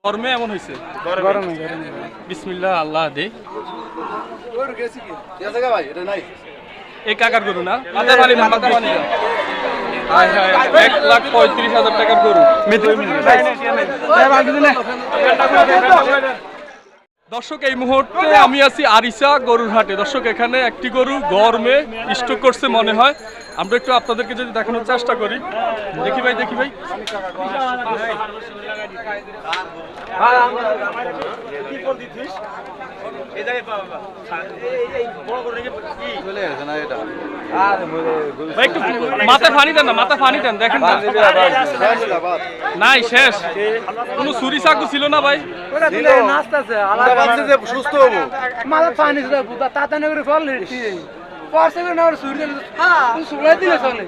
গরমে এমন হয়েছে গরমে বিসমিল্লাহ আল্লাহ দে এই কাকার গরু না মাথা পানি না মাথা পানি না 1,35,000 টাকার গরু দর্শক এই মুহূর্তে আমি আছি আরিচা গরুর হাটে। দর্শক এখানে একটি গরু গরমে স্টক করছে মনে হয়। আমরা একটু আপনাদেরকে যদি দেখানোর চেষ্টা করি। দেখি ভাই একটু মাথা পানি দেন না, মাথা পানি দেন দেখেন নাই শেষ কোনো চুরি চাকু ছিল না ভাই। সুস্থ হবো মাথা পানি তাড়াতাড়ি করে ফল পরশে করে না সোলা দিলে চলে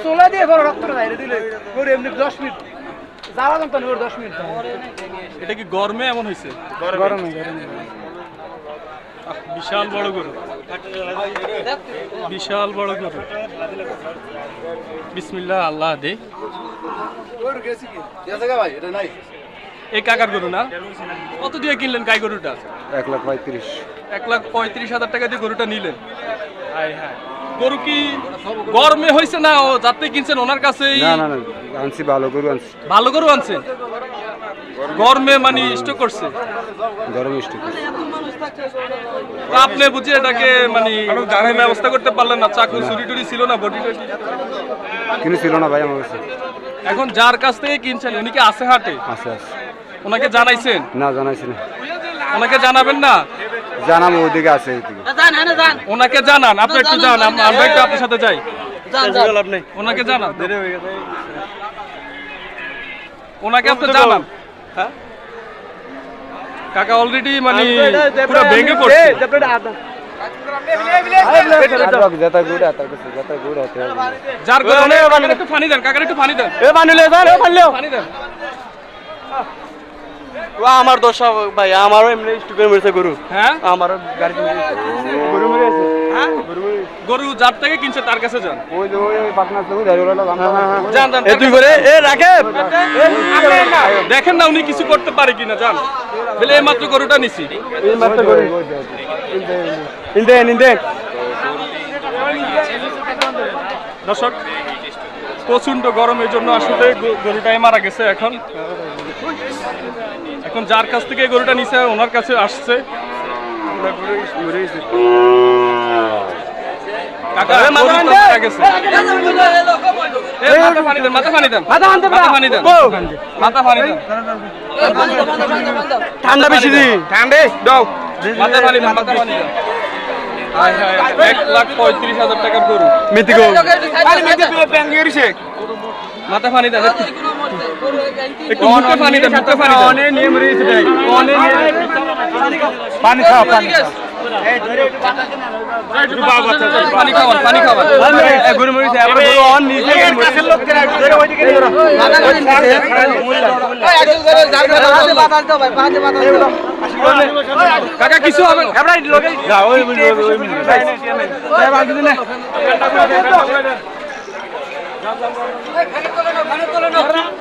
সোলা দিয়ে ফল রক্ত বাইরে দিলে করে এমনি 10 মিনিট জ্বালা যন্ত্রণ করে 10 মিনিট। এটা কি গরমে এমন হয়েছে? গরমে বিশাল বড় গরু, বিশাল বড় গরু। বিসমিল্লাহ আল্লাহ দে এই কাকার গরু না কত দিয়ে কিনলেন গাই গরুটা? 1,35,000 টাকা দিয়ে গরুটা নিলেন। গরু কি গরমে হয়েছে না ও যাতে কিনছেন ওনার কাছে? আনছি ভালো গরু আনছি। ভালো গরু আনছেন গরমে মানে স্টক করছে গরমে স্টক করছে। আপনি বুঝি এটাকে মানে ব্যবস্থা করতে পারলেন না? চাকু চুরি টুরি ছিল না? বডি কিন্তু ছিল না ভাই আমার কাছে। এখন যার কাছ থেকে কিনছেন উনি কি আছে হাটে? আছে ওনাকে জানাইছেন? না জানাইছি না। ওনাকে জানাবেন না? জানাবো ওদিকে আছে ওনাকে জানান, আপনি একটু জানান, আমরা একটু আপনার সাথে যাই। ওনাকে জানান, ওনাকে আপনি জানান। হ্যাঁ কাকা অলরেডি মানে পুরো ভেঙে পড়ছে। যার কারণে একটু পানি দেন কাকার, একটু পানি দেন। পানি দেন। আমার দোষ ভাই, আমারও এমনি স্টুকের মেরেছে গরু। হ্যাঁ আমারও গাড়ি গরু মেরেছে। হ্যাঁ গরু যার থেকে কিনছে তার কাছে যান। ওই পাটনা যান যান তুই করে এ রাখে দেখেন না উনি কিছু করতে পারে কিনা। যান বলে এই মাত্র গরুটা নিছি। দর্শক প্রচন্ড গরমের জন্য আসলে গরুটাই মারা গেছে। এখন যার কাছ থেকে গরুটা নিছে ওনার কাছে আসছে। ঠান্ডা বেশি ঠান্ডা দাও মাথা পানি দেন, মাথা পানি দেন। 1,35,000 টাকার গরু মাথা পানি দেন, একটু মুখে পানি দেন, মুখে পানি দেন। পানি খাওয়া পানি পানি খাওয়ান, পানি খাওয়ান। কাকা কিছু হবে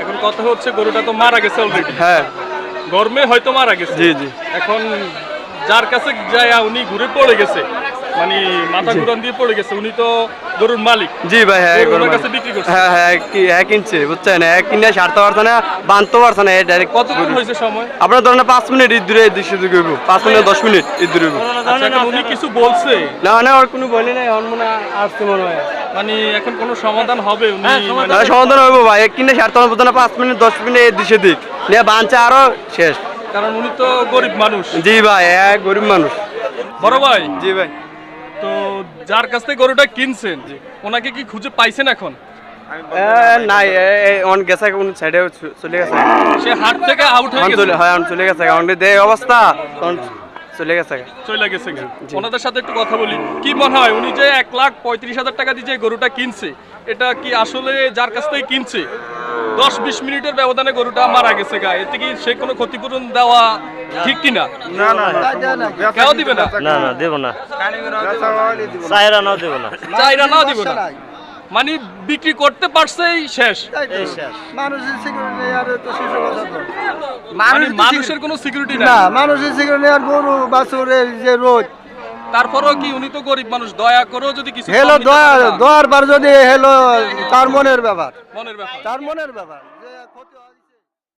এখন কথা হচ্ছে গরুটা তো মারা গেছে অলরেডি। হ্যাঁ গরমে হয়তো মারা গেছে। জি এখন যার কাছে যায় উনি ঘুরে পড়ে গেছে, মানে মাথা ঘুরান দিয়ে পড়ে গেছে। উনি তো গরুর মালিক। জি ভাই হ্যাঁ ওনার কাছে বিক্রি করছে। হ্যাঁ কিনছে বুঝছেন, কিনে সারতে পারছে না, বাঁধতে পারছে না। ডাইরেক্ট কতক্ষণ হয়েছে সময়? আপনার ধরেন 5 মিনিট ঈদ দূরে 5 মিনিট 10 মিনিট ঈদ দূরে। উনি কিছু বলছে না ওর কোনো বলে নাই। মনে আসছে মনে হয় মানে এখন কোনো সমাধান হবে? উনি সমাধান হইব ভাই, কিনে সারতে পারবো না। 5 মিনিট 10 মিনিট দিকে দিক নিয়ে বাঁচছে আরো শেষ। কারণ উনি তো গরিব মানুষ। জি ভাই গরিব মানুষ। বড় ভাই জি ভাই, তো যার কাছ থেকে গরুটা কিনছেন ওনাকে কি খুঁজে পাইছেন এখন? নাই অন গেছে, কোন সাইডে চলে গেছে। সে হাট থেকে আউট হয়ে গেছে। হয় চলে গেছে, আমাদের যে অবস্থা চলে গেছে। ওনাদের সাথে একটু কথা বলি। কি মনে হয় উনি যে 1,35,000 টাকা দিয়ে যে গরুটা কিনছে এটা কি আসলে যার কাছ থেকে কিনছে 10-20 মিনিটের ব্যবধানে গরুটা মারা গেছে গা, এতে কি সে কোনো ক্ষতিপূরণ দেওয়া ঠিক কিনা? না কেউ দিবে না? দেব না, চাইরা নাও দেব না। মানে বিক্রি করতে পারছেই শেষ। মানুষের সিকিউরিটি আর তো শিশু কথা তো মানে মানুষের কোনো সিকিউরিটি না, নাই। মানুষের সিকিউরিটি আর গরু বাছুর এই যে রোদ তারপরেও কি উনি তো গরিব মানুষ, দয়া করেও যদি কিছু কম হেলো নিতে পারে না? দোয়ার বার যদি হেলো তার মনের ব্যাপার মনের ব্যাপার। তার মনের ব্যাপার যে ক্ষতি হয়